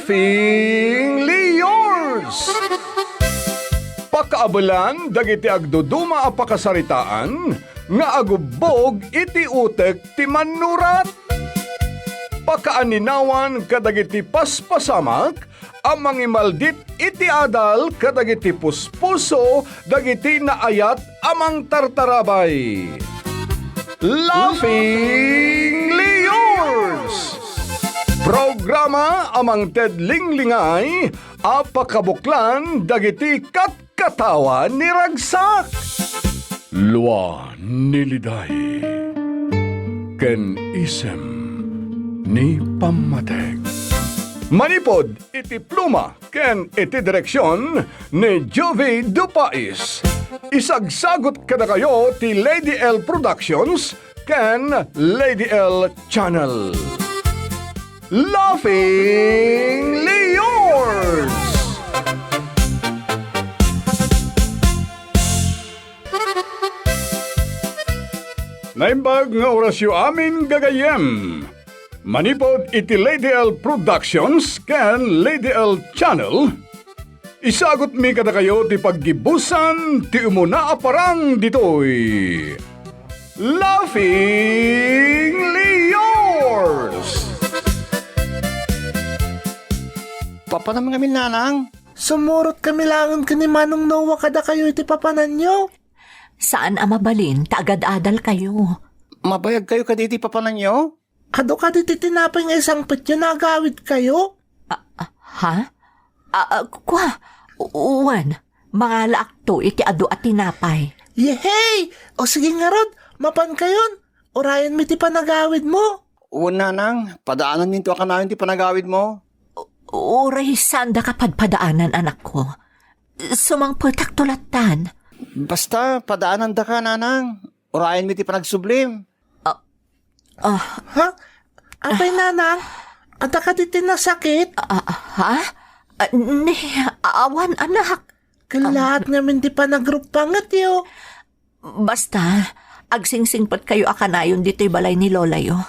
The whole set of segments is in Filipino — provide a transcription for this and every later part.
Laughingly yours! Pakaabalan, dagiti agduduma a pakasaritaan, nga agubog iti utek ti manurat. Pakaaninawan kadagiti paspasamak, ang mangimaldit iti adal kadagiti puspuso, dagiti naayat amang tartarabay. Laughingly yours! Programa amang tedlinglingay, apakabuklan dagiti katkatawa ni Ragsak. Lua niliday, ken isem ni Pamateg. Manipod iti pluma ken iti direksyon ni Jovi Dupais. Isagsagot kada kayo ti Lady L Productions ken Lady L Channel. Laughingly yours! Naimbag nga orasyo amin gagayem. Manipod iti Lady L Productions ken Lady L Channel. Isagot mi kada kayo ti paggibusan ti umuna aparang ditoy. Laughingly yours! Papa naman kami nanang. Sumurot kami langan ka ni Manong Noah kada kayo iti papanan nyo. Saan amabalin, taagad-adal kayo. Mabayag kayo kaditi papanan nyo? Ado ka di titinapay nga isang petyo na agawid kayo? Ha? Kwa? Uwan, mga laakto iti ado at tinapay. Yehey! O sige nga Rod, mapan kayon. Orayan mi ti panagawid mo. Oo nanang, padaanan ninto ka na yung ti panagawid mo. Uray, sanda ka padpadaanan, anak ko. Sumangputak tulatan. Basta, padaanan da ka nanang. Orayan mi ti panagsublim. Ha? Apay nanang, ata ka di tinasakit? Ha? Ni, awan, anak. Kalahat namin di pa nagrupangat yo. Basta, agsingsingpat kayo akanayon dito'y balay ni Lola yo.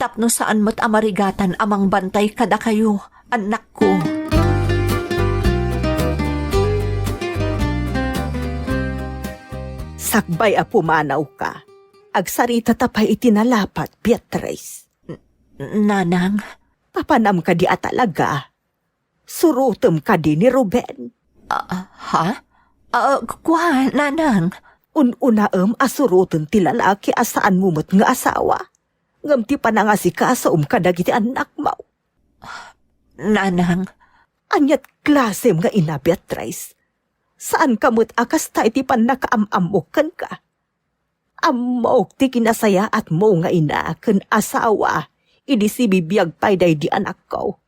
Tapno saan mo't amarigatan amang bantay kada kayo, anak ko. Sakbay a pumanaw ka. Agsarita tapay itinalapat, Beatrice. Nanang? Papanam ka di atalaga. Surutem ka di ni Ruben. Ha? Kwa, nanang? Unaem asurutem ti lalaki asaan mumot nga asawa. Ngam ti panangasika kadagiti anak mo. Nanang? Anyat klasem nga ina, Beatrice. Saan kamot akas tayo ti panakaamamukan ka? Amok ti kinasaya at mo nga ina ken asawa. Idi si bibiyag payday di anak ko.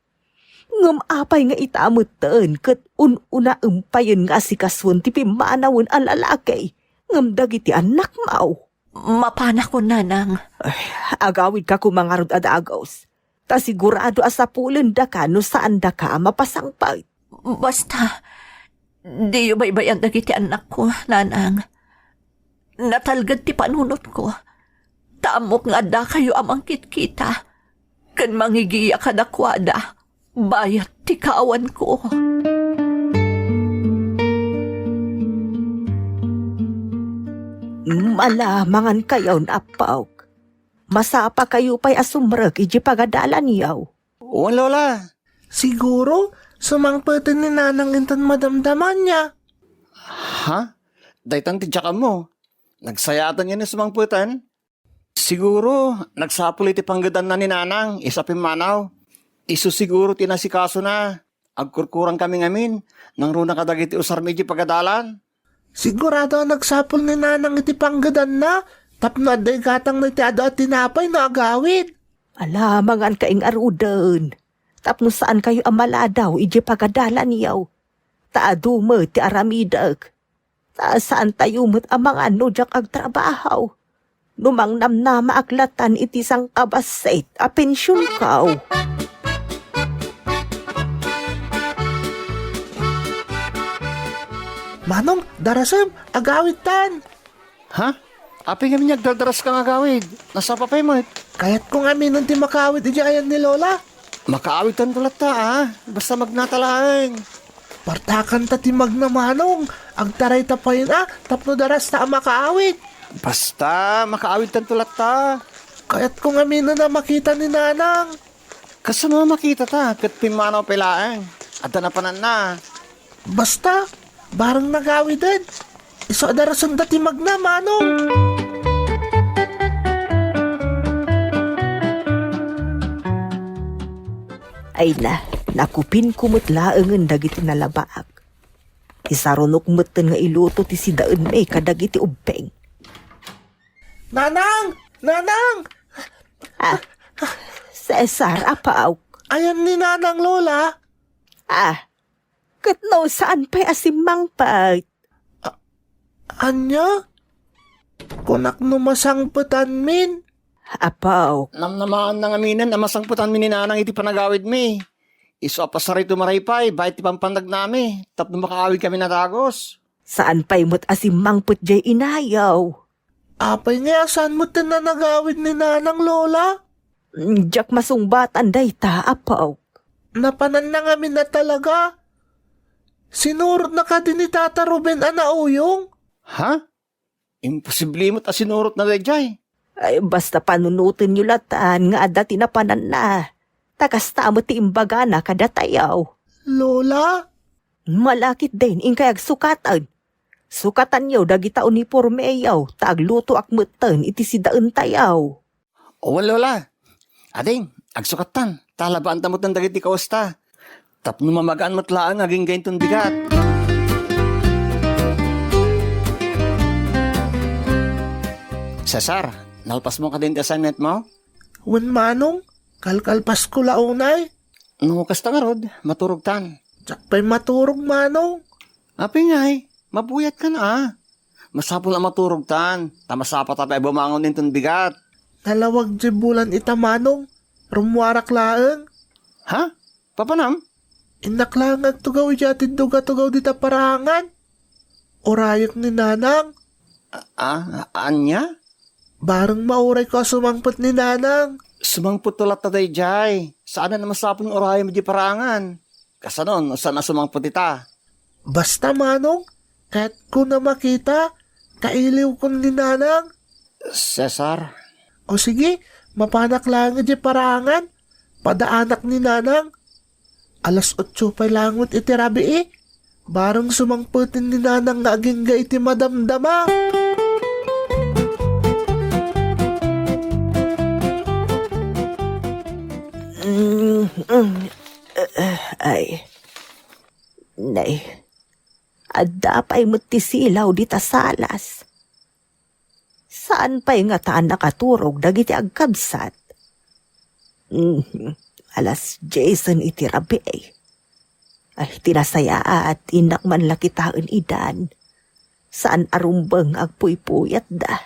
Ngam apay nga itamot teen ket una empayen nga asikaswon ti pimanawon a lalaki. Ngam dagiti anak mo. Mapana ko, nanang. Ay, agawid ka kumangarod at agos. Ta sigurado asapulen da ka no saan da ka mapasangpag. Basta, di yung baybayan dagiti anak ko, nanang. Natalgad ti panunot ko. Tamok nga da kayo amang kitkita. Kan mangigiya kadakwada, bayat ti kaawan ko. Malamangan kayaw na apaw. Masapa kayo pa'y asumrag iji pagadalan yaw. Oo, Lola. Siguro, sumangpatan ni nanang intan madamdaman niya. Ha? Daytan ti tsaka mo. Nagsayatan niya ni sumangputan. Siguro, nagsapul iti panggadan na ni nanang, isa pimanaw. Isu siguro tinasikaso na. Agkurkurang kami ngamin, nang runa kadagiti usar medyo pagadalan. Sigurado nagsapol ni nanang iti panggadan na. Tapno aday gatang na iti ado at tinapay na agawid. Alamangan kaing arudan. Tapno saan kayo amaladaw iji pagadalan yaw. Taadumo ti aramidag. Saan tayo mo't amang ano jak agtrabahaw. Numang namnama aklatan iti sang kabasait a pensyon kaw. Manong, darasam, agawid tan. Ha? Api kami niyagdardaras kang agawid. Nasa papay mo. Kaya't kung amin ti makawid iti ayan ni Lola. Makaawitan ko lata basta magnatalaang. Partakan ta ti magnamanong. Agtaray ta pa yun tapno daras ta makaawit. Basta makaawitan ko lata. Kaya't kung amino na makita ni nanang. Kasama makita ta, kat pimanaw pilaang. At napanan na. Basta, barang nagawi din. Iso adarasan dati magnamanong. Ay na, nakupin kumutlaangan dagiti nalabaak. Isarunok meten nga iluto ti sidaan may kadagiti ubeng. Nanang! Nanang! Cesar, apaw. Ayan ni nanang lola. Katno saan pa asimang pa? Anya? Kunak numasangputan min. Apaw, Namnamaan ng aminan na masangputan mi ni nanang iti panagawid mi. Iso pa sa rito maraypay, bahit ti pampandag nami. Tapno makaawid kami na tagos. saan pa'y mo't asimang put jay inayaw? Apay nga, saan mo na nagawid ni nanang lola? Jak masungbatan day ta, apaw. Napanan na ngamin na talaga. Sinurot na ka din ni Tata Ruben anauyong. Ha? Imposible mo't asinurot na dayjay. Ay, basta panunutin nyo latan nga dati na panan na. Takasta mo ti imbaga na kadatayaw. Lola? Malakit din, inkayag sukatan. Sukatan yaw, dagita uniforme yaw, taagluto akmutan, iti sidaan tayaw. O wala. Ading, agsukatan. Talabaan tamot ng dagiti kausta. Tapno mamagaan mo't laang aging gaintong bigat. Cesar, nalpas mo ka din ti assignment mo? Wen manong? Kalkalpas ko launay? Nung kasta nga rod, maturog tan. Tsak pa'y maturog manong. Api ngay, mabuyat ka na Masapol ang maturog tan. Tamasapa tapay bumangon din ton bigat. Talawag di bulan ita manong. Rumwarak laeng. Ha? Papanam? Inaklangag tugaw iyatin tugaw dita parangan. Orayok ni nanang. Anya? Barang mauray ko sumangpot ni nanang. Sumangpot tulat na dayjay. Saan na masapon oray mo di parangan? Kasanon, saan na sumangpot ita? Basta manong, kahit ko na makita, kailiw ko ni nanang. Cesar? O sige, mapanak lang di parangan. Padaanak ni nanang. 8:00 pa langot iti rabi Barang sumangputin ni nanang nga aging ga iti madamdama. Ay, nay, adda pa'y matisilaw di ta salas. Saan pa'y nga taan nakaturog dagiti agkabsat? Alas Jason iti rabi Ay, tinasaya at inak man lakitaan idan. Saan arumbang agpuy-puyat da?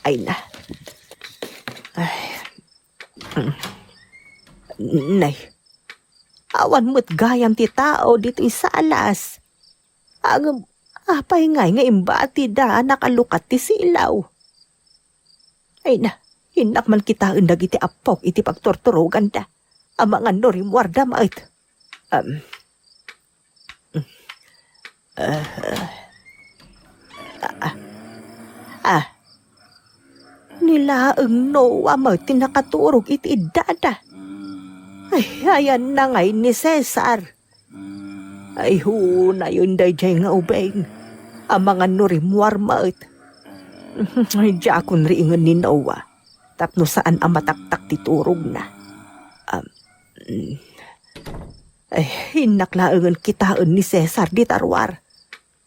Ay na. Nay, awan mo't gayam ti tao dito isalas. Apay ngay nga imbati da nakalukat ti silaw. Ay na, hinak man kita undag iti apok iti pagtorturogan da. Ang mga norimwarda mait. Nilaeng Noah mo tinakaturog iti dada. Ay, ayan na ngay ni Cesar. Ay, na yun dayjay nga ubeng. Ang mga nurimwar mait. Ay, jakon riingan ni Noah. Tapno saan ang mataktak titurog na. Ay, hinaklaangan kitaan ni Cesar di tarwar.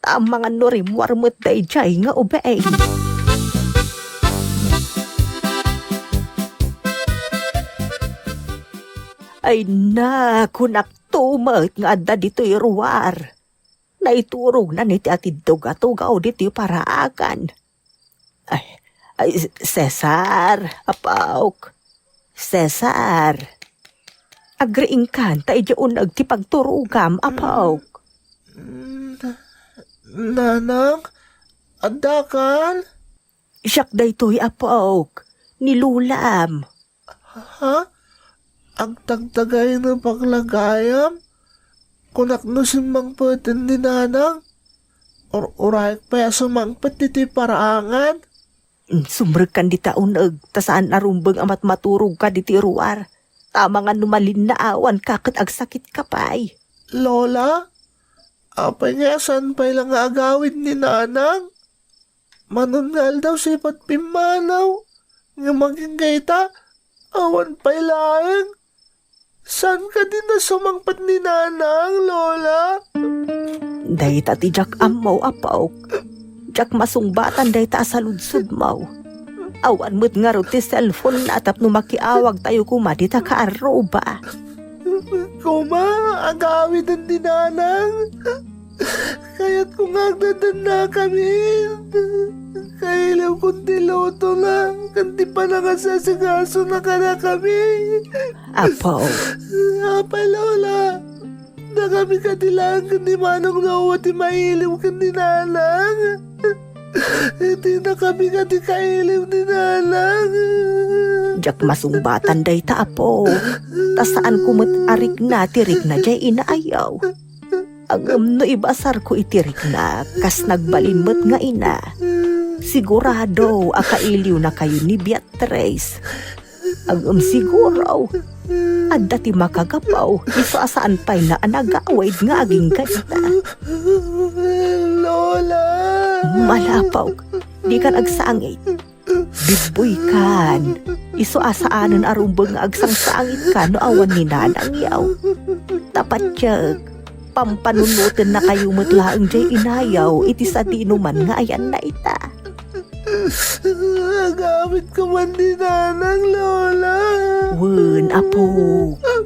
Ang mga nurimwar mo't dayjay nga ubeng. Ay na, kunak tumat nga adda dito'y ruwar. Naiturog na niti atid tuga-tugaw dito'y paraakan. Ay, Cesar, apaok. Cesar. Agriing kan, tayo dyan nagtipagturugam, apaok. Nanang, adakan? Siyak daytoy, apaok. Nilulam. Ha? Ang tagtagay na paglagayam? Kunak no simang putin ni nanang? Uray pa sumangpet iti paraangan? Sumrekan di taunag, tasaan narumbang amat maturog ka di tiruar. Tama nga numalin na awan kakit agsakit ka pa'y. Lola? Apay nga saan pa'y lang agawid ni nanang? Manungal daw sipat pimanaw. Nga maging gaita, awan pa'y laeng. Saan ka din na sumangpat ni nanang, Lola? Dahita ti jak amaw apaw. Jak masungbatan dahita sa ludsud maw. Awan mo't nga ro ti cellphone na tap no makiawag tayo kumadita ka aroba. Kuma, agawid ang ni nanang. Kaya't kung agdadan na kami. Kailaw kong diloto na. Kanti pa nangasasagaso na ka na kami. Apaw, Apay, Lola. Na kami katilang kundi manong nawat mailiw kundi nanang. Hindi na kami kati kailiw ni nanang. jak masungbatan dahita apaw. Tasaan kumot arik na tirik na jay inaayaw. Ang no ibasar ko itirik na kas nagbalimot nga ina. Sigurado akailiw na kayo ni Beatrice. Ang siguro at dati makagapaw iso asaan pa'y na anagawaid nga aging ganda. Lola. Malapaw, di kan agsangit. Bigboy kan. Iso asaanan arumbang nga agsang-sangit ka no awan ni nanang yaw. Tapat tiyag. Pampanunutin na kayo matlaang jay inayaw iti sa dinuman nga ayan na ita. Gamit ko man ni nanang, Lola. Wen, apo.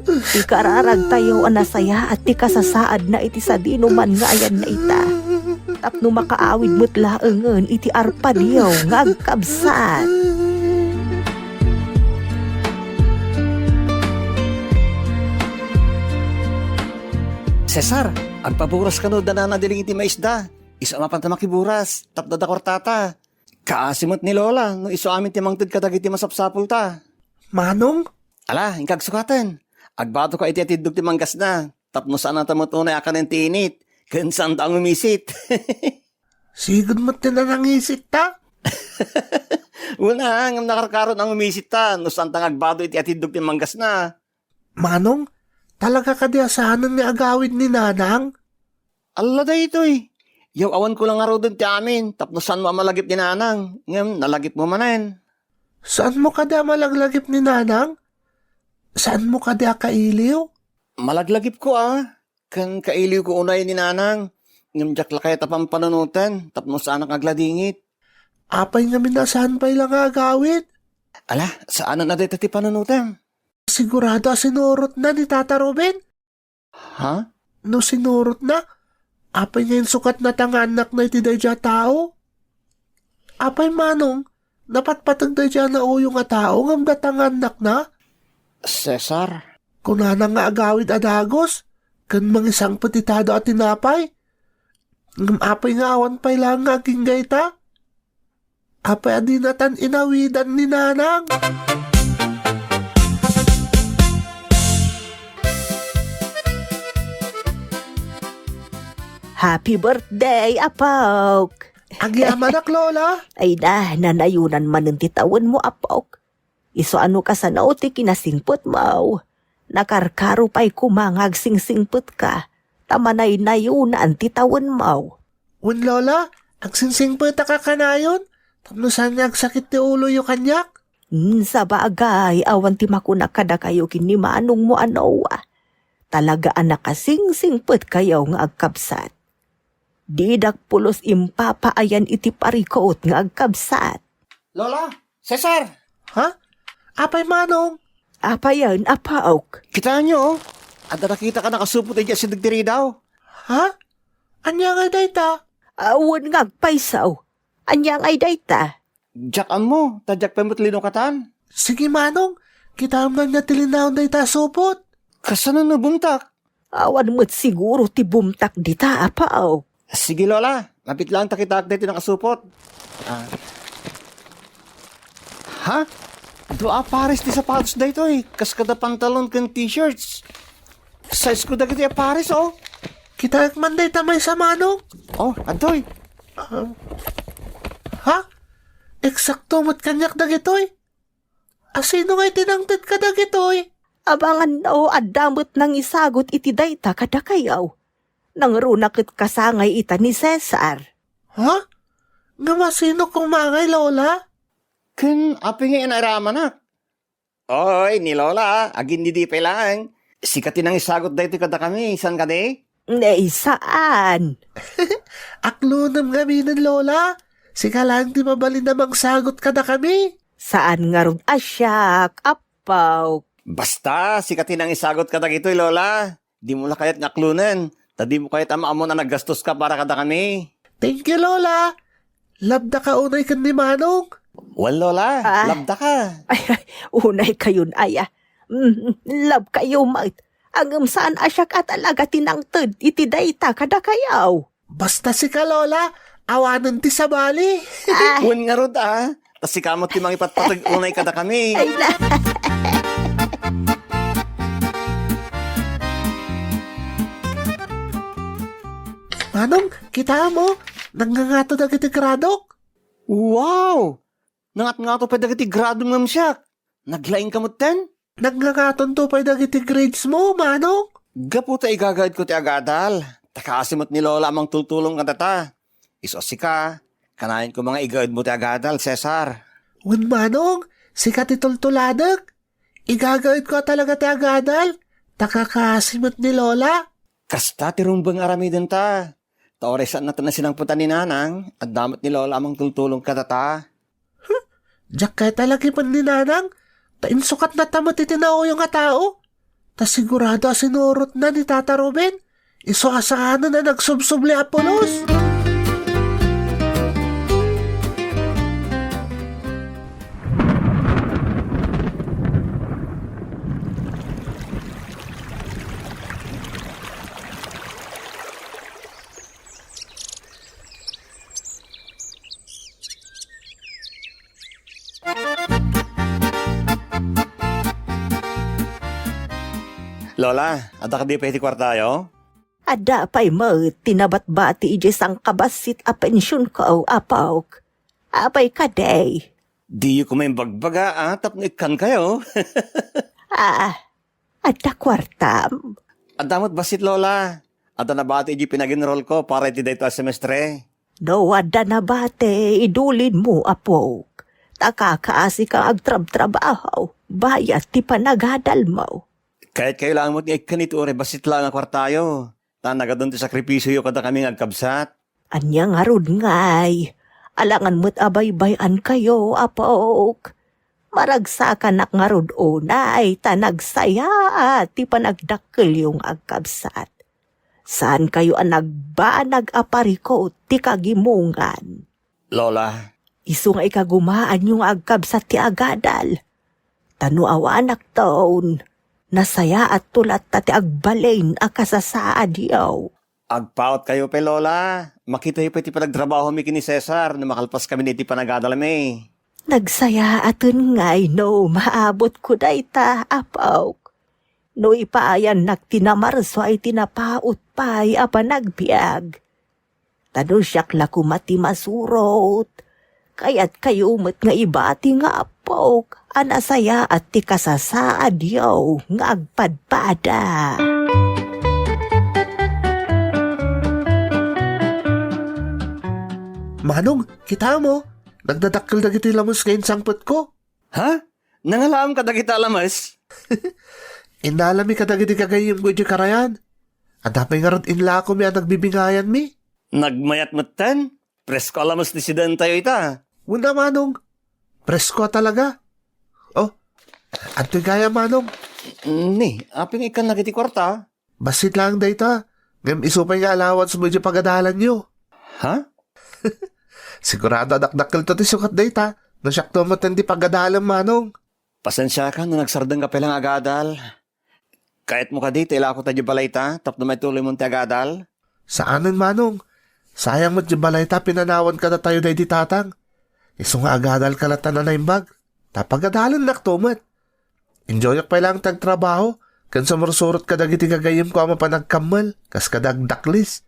Di kararag tayo anasaya at di kasasaad na iti sa dinuman nga ayan na ita. Tapno makaawid mutlaangan iti arpadiyaw nga agkabsat. Cesar, agpaburas ka no danana diling iti maisda. Iso mapan ta makiburas, tapda da kortata. Kaasimot ni Lola, no iso amin ti mangtid kadag iti masapsapul ta. Manong? Ala, ingkag sukatan. Agbato ka iti atidog ti manggas na. Tapno saan ang tamutunay akan ng tinit. Kan saan ta ang umisit. Sigod mo tinanangisit ta? Una, ngam nakarkaron ang umisit ta. No saan ta agbato iti atidog ti manggas na. Manong? Talaga ka di asahanan ni agawid ni nanang? Ala da ito eh. Yaw awan ko lang araw dun ti amin. Tapno saan mo malagip ni nanang. Ngam, nalagip mo manen. Saan mo ka di malaglagip ni nanang? Saan mo ka di kailiw? Malaglagip ko Kan kailiw ko unay ni nanang. Ngam jak lakay tapang panunutan. Tapno saan ang agladingit. Apay nga minasahan pa'y lang agawid. Ala, saan ang naday ti panunutan? Sigurado sinurot na ni Tata Ruben? Ha? No sinurot na? Apay nga yung sukat na tanganak na iti dayja tao? Apay manong, napatpatag dayja na o yung tao ngam datanganak na? Cesar? Kunana nga agawid adagos, kan mangisang petitado at tinapay. Ngam apay nga awan pa'y lang nga aging gayta. Apay adinatan inawidan ni nanang. Happy birthday, Apaw! Agyaman ak, Lola. Ay na, nanayunan man ng titawan mo, Apaw. Iso ano ka sa nauti kinasingput mo. Nakarkaro pa'y kumangag singsingput ka. Tamanay nayunan titawan mo. Un, Lola, agsinsing pa ka kanayon. Tapno saan niya agsakit ti ulo yung kanyak? Sa bagay, awan ti makunak kada kayo kini manong mo anowa. Talaga anak kasingsingput kayo nga agkabsat. Didak pulos impapaayan iti parikot nga agkabsat. Lola! Cesar! Ha? Apay manong? Apayan, apaok. Kita nyo Ada nakita ka nakasupot ay si Dagdiri daw. Ha? Anya nga dayta? Awan nga agpaisaw. Anyang ay dayta. Jakan mo, tadyak pa mo't linukatan. Sige manong, kita man nga tilinaw dayta supot. Kasanan na bumtak? Awan mo't siguro ti bumtak dita, apaok. Sige Lola, lapit lang takitak dito nakasupot. Ha? Dua pares ti sapatos da ito eh. Kas kada pantalon kan t-shirts. Size ko dagiti pares oh. Kita man dayta may sa Manong. Oh, adoy. Ha? Eksakto mo't kanyak dagitoy. Asino nga'y tinangtid ka dagitoy? Abangan na o adamot nang isagot iti dayta kada kayaw. Nang runakit kasangay ita ni Cesar. Ha? Nga masino kumangay, Lola? Kun aping nga inarama na. Oy, ni Lola, agin di lang. Sikatin ang isagot da ito kada kami. San ka de? Nay, saan? Aklunam gaminan, Lola. Sika lang di mabalin namang sagot ka na kami. Saan nga ron asyak, apaw? Basta, sikatin ang isagot kada gito'y Lola. Di mo na kayat ngaklunan. Tadi mo kayat ama na naggastos ka para kada kami. Thank you, Lola. Labda ka unay kan ni Manong. Well, Lola, labda ka. Ay, unay kayon aya. Love kayo, mate. Angam saan asyak at alaga tinangtod iti dayta kada kayaw. Basta sika, Lola. Awanan ti sa bali. Kun nga ron Tas si kamot ti mangipatpatag unay kada kami. Ay na. Manong, kita mo. Nangangato na kiti gradok. Wow! Nangat nga to pa dagiti grado ngam siya. Naglaing kamot ten? Nangangaton to pa dagiti grades mo, Manong. Gaputa igagayad ko ti agadal. Takasimot ni Lola amang tultulong katata. Isos ka. Kanayin ko mga igayad mo ti agadal, Cesar. Wen Manong, sika ti tultuladag. Igagawid ko talaga ti agadal. Takakasimot ni Lola. Kasta ti rumbang aramidin ta. Taoresan na na sinang putan ni Nanang at damat ni Lola amang tultulong katata. Diyak kay talagi pan ni Nanang. Tainsukat na tamot itinao yung nga tao. Ta sigurado sinurot na ni Tata Ruben. Iso asahan na nagsubsubli Apolos. Lola, ada ka di pa iti kwartayo? Ada pa'y mo, tinabat-bati ije sang kabasit a pensyon ko, apaw. Apay ka day. Di ko may bagbaga tapno ikan kayo. Ada kwartam. Adamot basit Lola. Ada na bati iti pinaginroll ko para iti dayto a semestre. No, ada na bate, idulin mo, apaw. Takakaasi kang agtrab-trabaho, bayat ti panagadal mo. Kahit kayo lang mo ti ikan ito basit lang ang kwartayo. Tanaga doon ti sakripisyo yo kada kami agkabsat. Anya nga rod ngay. Alangan mo't abay-bayan kayo, apok. Maragsakan nak nga rod unay, tanagsaya ti panagdakkel yung agkabsat. Saan kayo ang nagba-nag-apariko ti kagimungan? Lola, Isu nga ikagumaan yung agkabsat ti agadal. Tanu awanak taon. Nasaya at tulat tati agbalain akasasaad yaw. agpaot kayo pe Lola. Makita yung pati panagtrabaho mi kini Cesar na makalpas kami niti panagadalami. Nagsaya aton ngay no maabot ko dayta apaw. No ipaayan nagtinamarso ay tinapaot pa'y apa nagbiag. Tano siyak lakumati masurot. Kaya't kayo umot nga ibati nga apaw. Anasaya at ti kasasaad yaw nga agpadpada. Manong, kita mo. Nagdadakkel na giti lamos ngayon sangpot ko. Ha? Nangalaam ka dagita lamas? Inalami ka dagiti kagayim ko di karayan. Adapay nga ron inla ko mi ang nagbibingayan mi. Nagmayat matan? Presko alamas ni sidan tayo ita. Wala Manong. Presko talaga. Oh, ato gaya Manong. Ni, aping ikan nagiti kwarta. Basit lang dayta. Ngam isupay nga allowance mo di pagadalan nyo. Ha? Sigurado adakdakkel to ti sukat dayta. No siyak tumatan di pagadalan Manong. Pasensya ka na nagsardang ka pelang agadal. Kahit mo ka dito, ila ako tayo balay ta, tapno may tuloy mong ti agadal. Saanan Manong? Sayang mo't di balay ta pinanawan ka na tayo day di tatang. Iso nga agadal ka lata na naimbag. Tapagadalan naktumat. Enjoyak pa lang tagtrabaho. Kan sumursurot kadag iti gagayim ko ama panagkamal. Kas kadag daklis.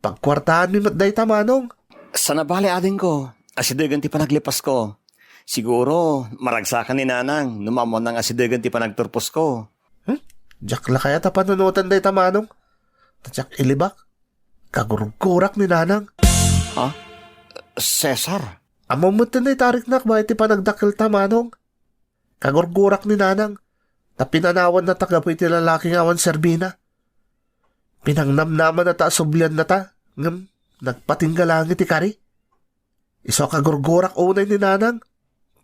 Pagkwartahan mi matday tamanong. Sa nabali ading ko, asidegan ti panaglipas ko. Siguro, maragsakan ni nanang, numamon ng asidegan ti panagturpos ko. Diyak la kaya tapanunutan day tamanong. Tadyak ilibak. Kagurgurak ni nanang. Ha? Cesar? Amamutan day tarik nak ba iti panagdakil tamanong. Kagurgurak ni nanang. Tapinanawan na taga po iti lalaking awan serbina. Pinangnamnaman na ta sublian na ta. Ngam, nagpatinggalang iti kari. Iso kagurgurak unay ni nanang.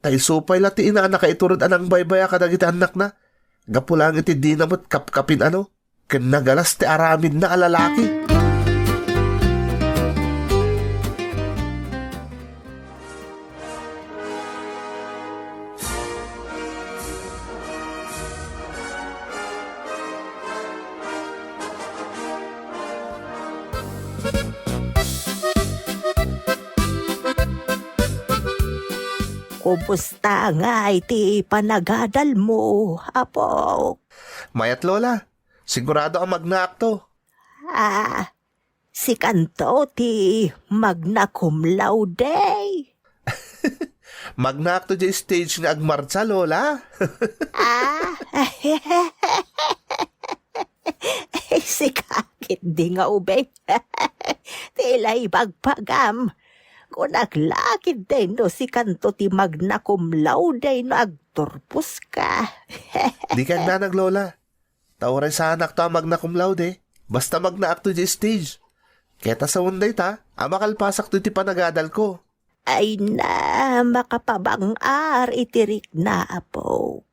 Taisupay lati ina nakaiturod anang baybaya kadag iti anak na. Gapulang iti dinamot kapkapin ano. Kinagalas ti aramid na alalaki. Kumusta nga iti panagadal mo, apo? Mayat lola, sigurado ang magnaakto. Si Kanto ti magna cum laude. Magnaakto di stage nga agmartsa lola. Si kakit di nga ubeng. Tila'y bagpagam. Kung naglakid din no si Kanto ti magna cum laude no agturpos ka. Di kang nanag lola. Tauray sa anak to ang magna cum laude. Basta magnaakto di stage. Keta sa unday ta, amakalpasak to ti panagadal ko. Ay na makapabang-ar itirik na apog.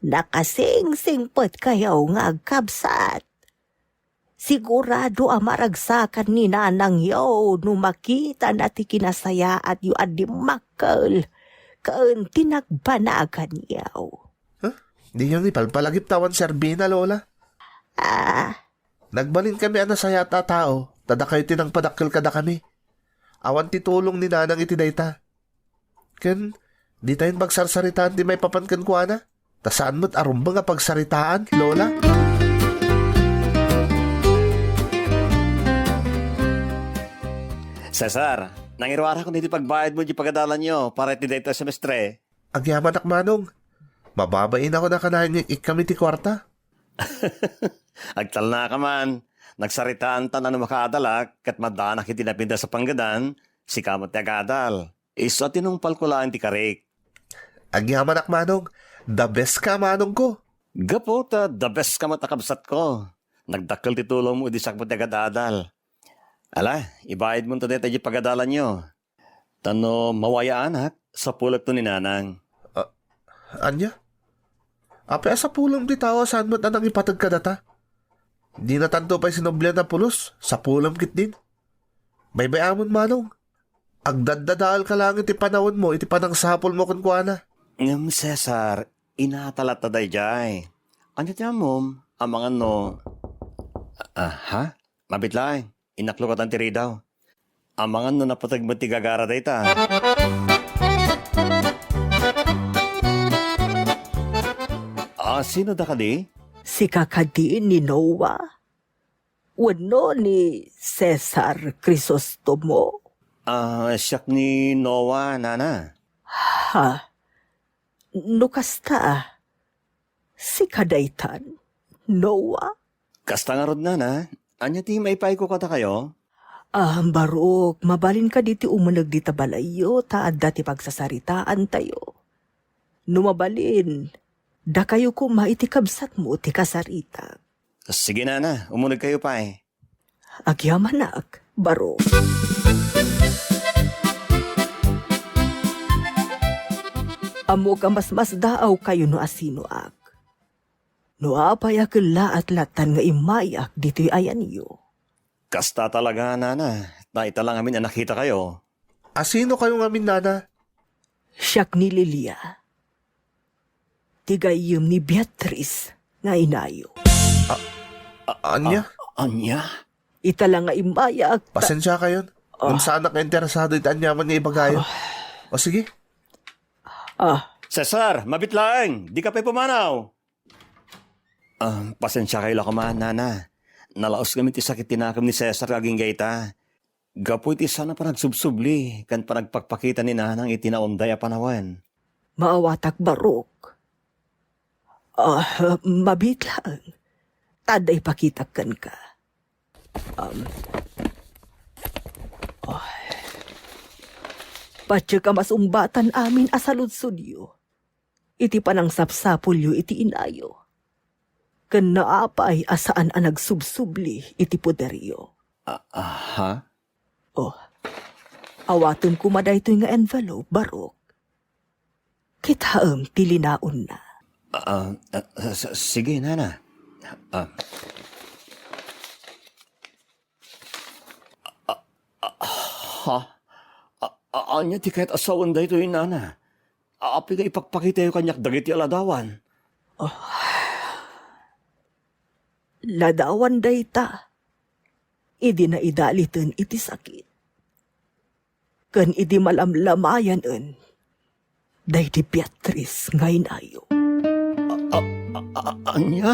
Nakasing-singpot kayaw nga agkabsat. Sigurado ang maragsakan ni nanang yaw no makita na ti kinasaya at yu adi makal kaan tinagbanagan yaw. Di yung ipalpalagip tawan serbina lola. Nagbalin kami anasaya ta tao. Tada kayo tinang padakil kada kami. Awan titulong ni nanang iti dayta. Ken, di tayong pagsarsaritaan di may papankan ko ana. Tasaan mo't arumba nga pagsaritaan, lola? Cesar, nangirwara ko niti pagbayad mo di pagadalan nyo para iti dayta semestre. Agyaman ak manong. Mababain ako na kanahin yung ikami ti kwarta. Agtal na ka man. Nagsaritaan ta na makadalak kat madanak iti napinda sa panggadan, si kamot ti agadal. Iso tinungpal ko lang ti karik. Agyaman ak manong. The best ka manong ko. Gapo ta, the best ka matakabsat ko. Nagdakkel ti tulong mo di sakmo ti agadadal. Ala, ibayad mo to dito di pagadalan nyo. Tano mawaya anak, sa pulag to ni nanang. Anya? Ape sa pulong di tawa saan mo't anang ipatag ka data? Di na tanto pa'y sinoblian na pulos, sa pulam kit din. May amon manong. Agdadadal ka lang iti panahon mo, iti panang sapol mo kun kuana. Cesar, inatalat ta day jay. Anya tiyan mo, amang ano. Ha? Mabitlaing, inaklukatan ti ridaw. Amang ano napatag mo ti gagara day ta. Sino da ka di? Si kakadiin ni Noah. Wano ni Cesar Crisostomo. Siyak ni Noah, nana. Ha? Nukasta. Si kadaytan. Noah? Kasta nga rod nana. Anya ti maipay ko kata kayo? Barok, mabalin ka diti umunag di tabalayo, taad dati pagsasaritaan tayo. Numabalin, da kayo ko maitikabsat mo ti kasarita. Sige nana, umunag kayo pa eh. Agyamanak, barok. Amo ka mas daaw kayo no asino ak. No apay akila at latan nga imayak dito'y ayan iyo. Kasta talaga, nana. Naita lang amin na nakita kayo. Asino kayo ngamin nana? Siyak ni Lilia. Tigayim ni Beatrice nga inayo. Anya? Anya? Ita lang nga imayak. Pasensya kayo. Kung saan ka interesado ito anyaman nga ibagayo. O sige. Cesar, mabit lang. Di ka pa pumanaw. Pasensya kayo lakaman, nana. Nalaos kami ti sakit tinakam ni Cesar kaging gaita. Gapo iti sana pa nagsubsubli, kan pa nagpakpakita ni nanang itinaunday a panawan. Maawatak barok. Mabit lang. Taday pakitakan ka. Patya ka masumbatan amin asaludsudyo. Iti panang sapsapulyo iti inayo. Ken naapay asaan ang nagsubsubli iti poderyo. Ha? Awaton ko maday nga envelope, barok. Kitaam tilinaon na. Sige, nana. Anya ti kahit asawan da ito yung nana. Api ka ipakpakita yung kanyak dagiti aladawan. Ladawan day ta. Idi na idalitin iti sakit. Kan idi malamlamayan en. Day di Beatrice ngayon ayo. Anya?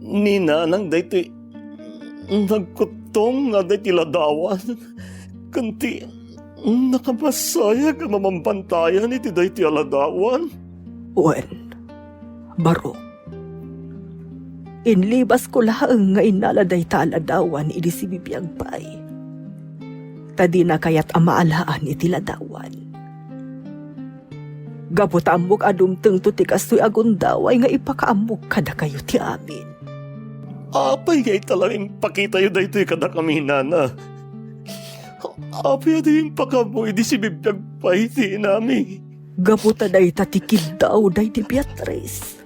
Ni nanang da ito nagkutong nga da iti ladawan. Kanti nakamasaya ka mamampantayan iti da iti aladawan. Wen, barok. Inlibas ko laang nga inaladay taladawan idi si bibiyag pay. Tadi na kayat amaalaan iti ladawan. Gabutambok adumteng to ti kastoy agundaway nga ipakaambok kada kayo ti amin. Apay kay talagang pakita yun da ito'y kada kami nana. Apay ito yung pakamo idi si bibiyag pay ti nami. Gabuta day tatikid daw day ti Beatrice.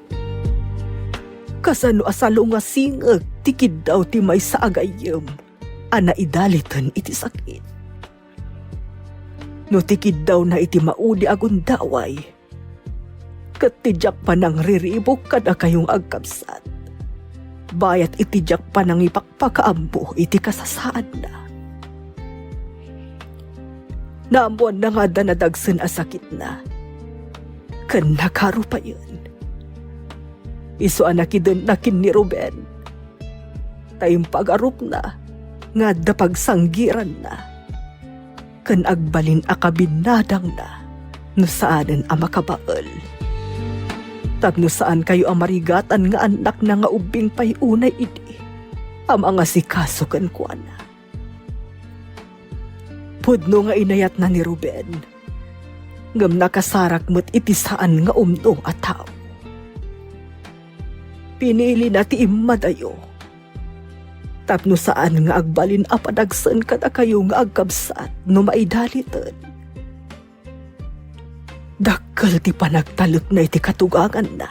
Kasano asalo nga singag, tikid daw ti may sa agayem, ana idalitan iti sakit. No tikid daw na iti maudi agundaway, katidyak pa nang riribok kada kayong agkabsat. Bayat itidyak pa nang ipakpakaambo iti kasasaan na. Naamuan na nga danadagsan a sakit na. Kan nakaro pa yun. Iso anakidun nakin ni Ruben. Tayong pag-arup na, nga dapag sanggiran na. Kan agbalin akabinadang na, no saanan amakabaal. Tapno saan kayo amarigatan nga anak na nga ubing pay unay idi, nga sikaso kan kuana. Pudno nga inayat na ni Ruben, ngam nakasarak mo't iti saan nga umdong at tao. Pinili na ti imadayo. Tapno saan nga agbalin apadagsan kada kayo nga agkabsat no maidalitan. Dakkel ti panagtalot na iti katugangan na.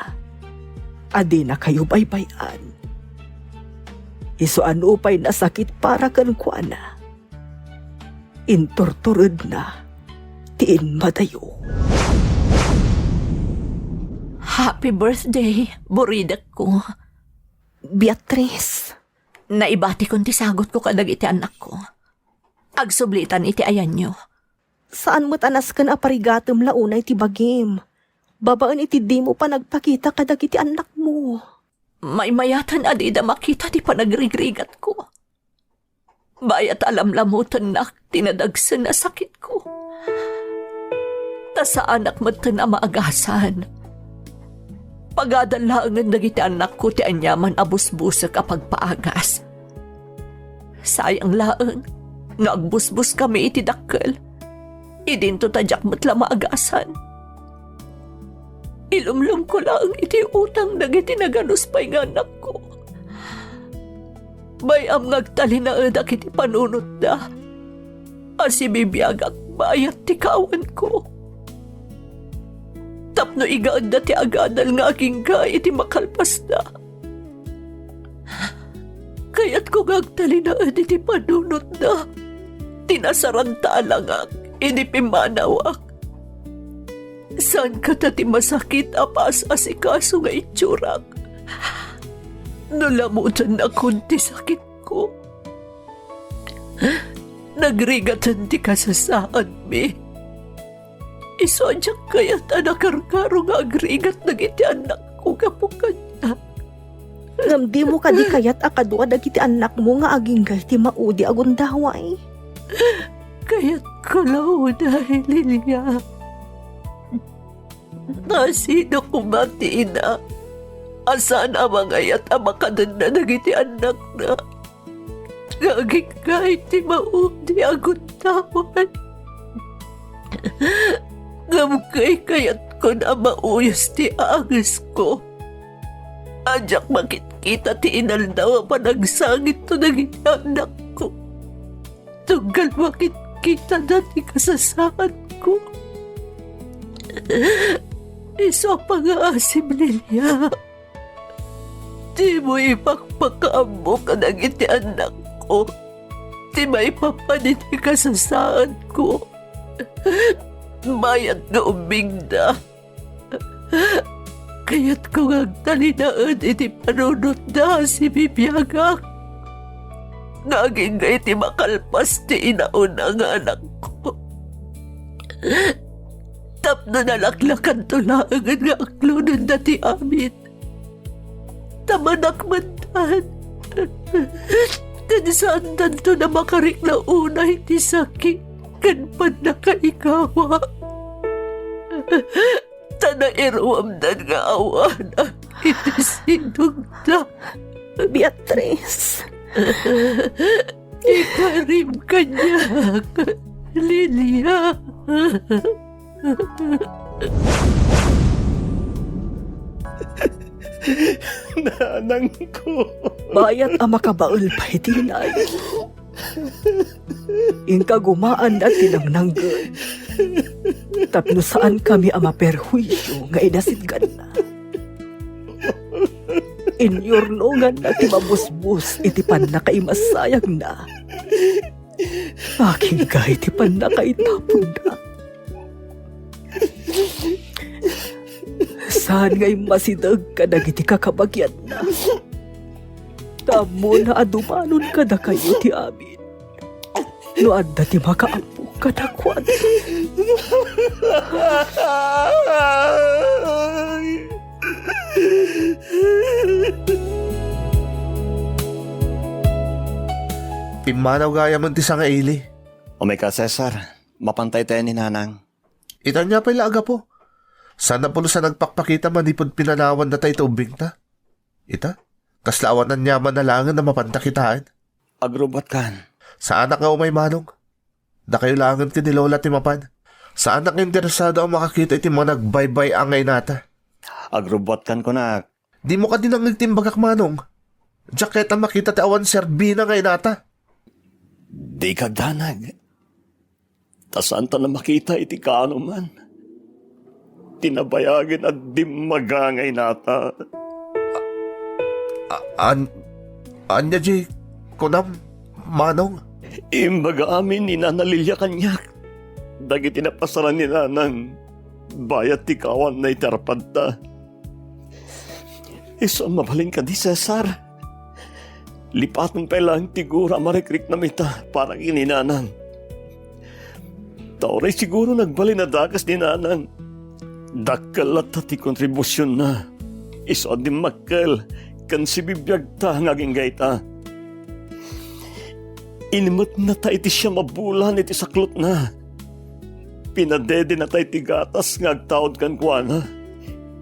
Adi na kayo baybayan. Isuan upay na sakit para kan kuana. Intorturud na ti imadayo. Happy birthday, buridak ko. Beatrice. Naibati kong tisagot ko kadag iti anak ko. Agsublitan iti ayan nyo. Saan mo't anas kan aparigatom launay ti bagim? Babaan iti di mo pa nagpakita kadag iti anak mo. May mayatan adida makita ti panagrigrigat ko. Bayat alam-lamutan na tinadagsan na sakit ko. Ta sa anak mo't na maagasan. Pagadalangan dagiti anak ko ti anyaman abusbusa kapag paagas. Sayang laang, naagbusbus kami iti dakkel. Idinto tadyak mo't maagasan. Ilumlum ko lang iti utang dagiti naganuspay nga anak ko. Bayam ngagtalinaad iti panunot da. Asibibiyagak bayat ti kawan ko. Tapno igaad na ti agadal nga aking ka iti makalpas na. Kaya't ko gagtalinaad iti panunot na. Tinasaranta lang iti pimanawak. Saan ka ti masakit apas asikaso nga itsurak? Nulamutan na kunti sakit ko. Nagrigatan ti kasasaan mi. Isodyang kaya tanakarkaro nga agrigat na iti anak ko kapukan niya. Ngam di mo ka di kayat akadwa dagiti anak mo nga aginggal ti maudi agundaway. Kaya't ko launay, Lilia. Nasino kumati ina? Asan ang mga yat ang makadanda nagiti anak na? Ngaging kahit ti maudi aguntawan. Ngamukay kaya't ko na mauyos ti agis ko. Adyak makikita ti inal daw ang panagsangit to naging anak ko. Tunggal makikita na ti kasasaan ko. Iso pang-aasim Lilia. Di mo ipagpakaamo ka naging ti anak ko. Di may papanit ti kasasaan ko. Bayad nga umingda. Kaya't kung ang talinaan iti panunod na si Bibiyaga. Ngaging nga iti makalpas ti inauna nga anak ko. Tapno nalaklakan to laangan nga aklunan na ti amin. Tamanak mandan. Kansaan tanto na makarik na unay ti sakit. Kanpan na kaikawa. Tana iruamdan nga awan ang iti sinugda. Beatrice. Ikarim kanya, Lilia. Nanang ko. Bayat ang makabaul pa itinay. Inka gumaan na tinangnanggan. Tapno saan kami ang maperhuisyo nga inasidgan na. Inyornongan na ti mabusbus iti pan na kaimasayang na. Aking kahit ti pan na kaitapon na. Saan nga'y masidag ka nagiti kakabagyan na. Tamo na adumanon ka na kayo ti amin. No adda ti makaampo ka na kwan. Pimanaw gaya man ti nga ili. O may ka, Cesar. Mapantay tayo ni Nanang. Itan niya pala aga po. Sana po sa nagpakpakita manipod pinanawan na tayo tubing ta. Ita, kaslawanan niya man na langan na mapantakitaan. Agrubat kan. Sa anak nga umay manong. Da kayo langan ti ni Lola Timapan. Sa anak nga interesado ang makakita iti mga nagbaybay angay nata. Agrubat kan ko na. Di mo ka din ang nagtimbagak manong. Diyak makita ti awan serbina ngay nata. Di kagdanag. Tasan ta na makita iti kaano man. Tinabayagin at di magangay nata. Anya di kunam manong. Imbaga amin ni Nanalilya kanyak. Dagiti napasaran ni Nanang. Bayat ti kawan na itarapad ta. Iso mabalin ka di, Cesar. Lipatan pa lang tigura marikrik na mita para kini Nanang. Tauray siguro nagbalin na dakas ni Nanang. Dakal at ti kontribusyon na. Iso di makkel kan si bibiyag ta ngaging gaita. Inimot na ta iti siya mabulan iti saklot na. Pinadede na ta iti gatas ngagtaod kan kuana.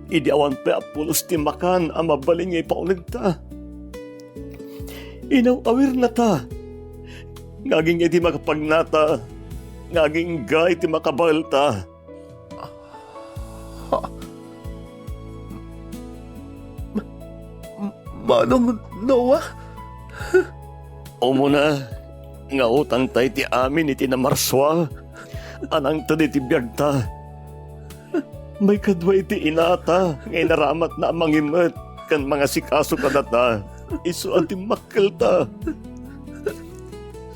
Idi awan pa apulos ti makan ang mabalin ngay paulig ta. Inaw-awir na ta. Ngaging iti makapagnata. Ngaging gay iti makabal ta. Manong Noah? O muna, nga utang tayo ti amin iti na marswa. Anang ta ti biyag ta. May kadwa iti inata, ngay naramat na mangimet, kan mga sikaso kadata. Isu ati makkel ta.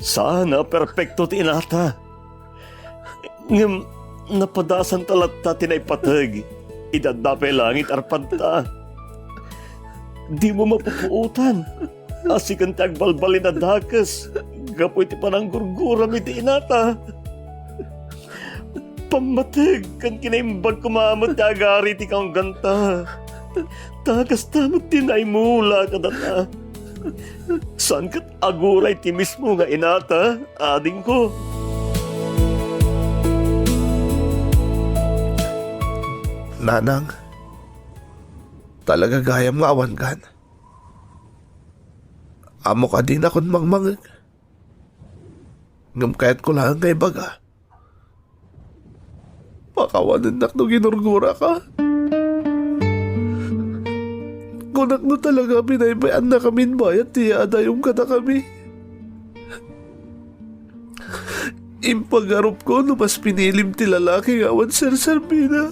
Sana perfecto ti inata. Ngam napadasan talat ta tinaypatag. Idadapay langit arpad ta. Di mo mapupuutan. Asikan ti agbalbalin na dakas. Gapoy ti panang gurguram iti inata. Pamatig kan kinaimbag kumamot ti agari ti kang ganta. Takas tamot tinay mula kadata. Saan kat aguray ti mismo nga inata, ading ko. Nanang, talaga gayam nga awan kan. Amo ka din akong mangmangag. Ngam kahit ko lang kay baga. Pakawanan nak no ginurgura ka. Kunak no talaga pinaybayan na kamin bayat tiya adayong kata kami. Impagarup ko no mas pinilim ti lalaki awan Sir Sarbina.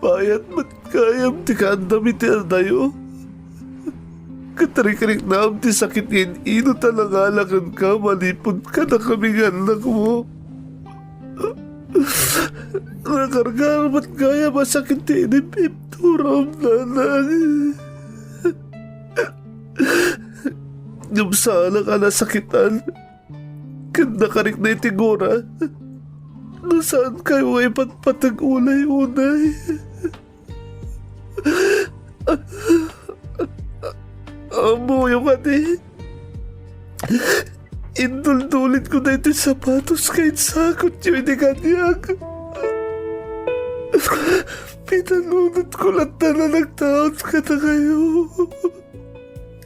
Bayat mat kayam ti kaandami ti adayo. Katarik-karik na am ti sakit ngayon ino talangalakan ka malipod ka na kaming anak mo. Nakargar ba't kaya masakit ti inipip turam nanay. Ngamsala ka na sakitan. Kanda karik na itigura. Nasaan kayo ay patpatag ulay-unay? Amo yung ate. Induldulit ko na ito sapatos kahit sakot yung inikanyag. Pinanunod ko lang na nagtaot ka na kayo.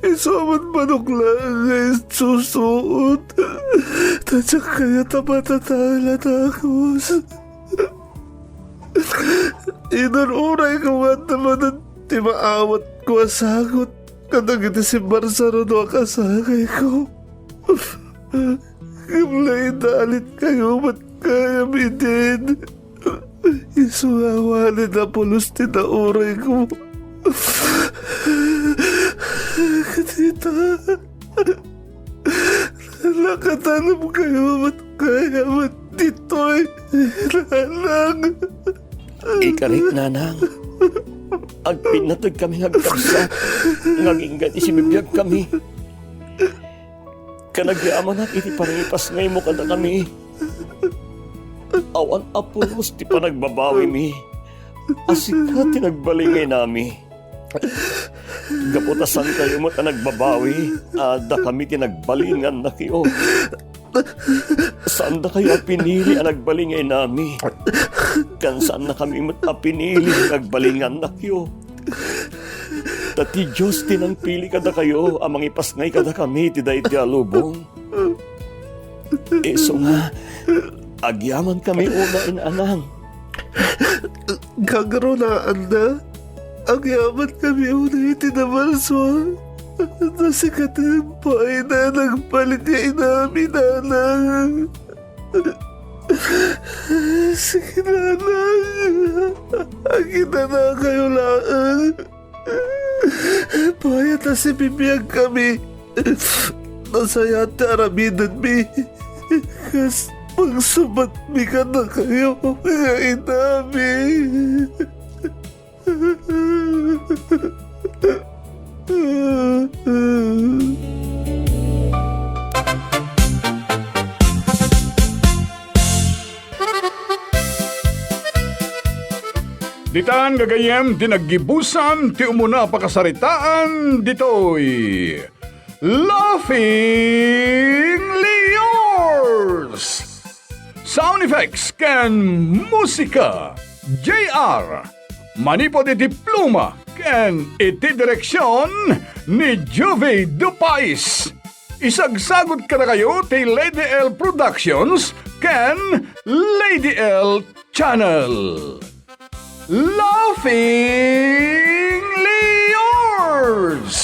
Isaman manok lang ay susuot. Tadyak kaya tamatatala na ako. Inunuray ko nga naman ang timaawat ko asagot. Kadang ito si Barsaro no kasakay ko. Kamlay dalit kayo, ba't kaya midin? Isuawalin na pulos tinauray ko. Katita, nakatanam kayo, ba't kaya ba't dito'y nanang? Ikarit nanang. Agpinatag kami agkabsa. Nganginggan isibibiyag kami. Kanagyaman at iti panipas ngay mo kada kami. Awan apulos ti panagbabawi mi. Asika tinagbalingay nami. Gaputasan kayo mo nagbabawi. Ada kami tinagbalingan na kayo. Saan na kayo pinili ang nagbalingay nami? Kan saan na kami pinili ang nagbalingan na kayo? Tati Diyos tinang pili kada kayo, amang ipasngay kada kami, tiday ti alubong. Eso nga, agyaman kami una inanang. Gagaro na anda, agyaman kami una itinabalso. Nasikat yung pay na nagpalit niya inamin, nanang. Sige, nanang. Agita na kayo lang. Payat na si bibiyag kami. Nasaya tarabidan mi. Kas pagsubat mi ka na kayo. Ngayon namin. Ditan gagayem dinaggibusan ti umuna pakasaritaan ditoy Laughing Leors. Sound effects ken musika JR. Manipod iti pluma ken iti direksyon ni Juve Dupais. Isagsagot ka na kayo ti Lady L Productions ken Lady L Channel. Laughing Leors!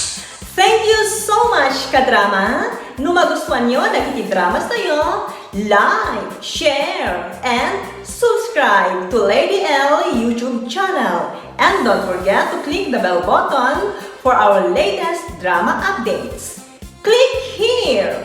Thank you so much, kadrama! No magustuhan nyo nakitidramas tayo, like, share, and subscribe to Lady L YouTube channel. And don't forget to click the bell button for our latest drama updates. Click here!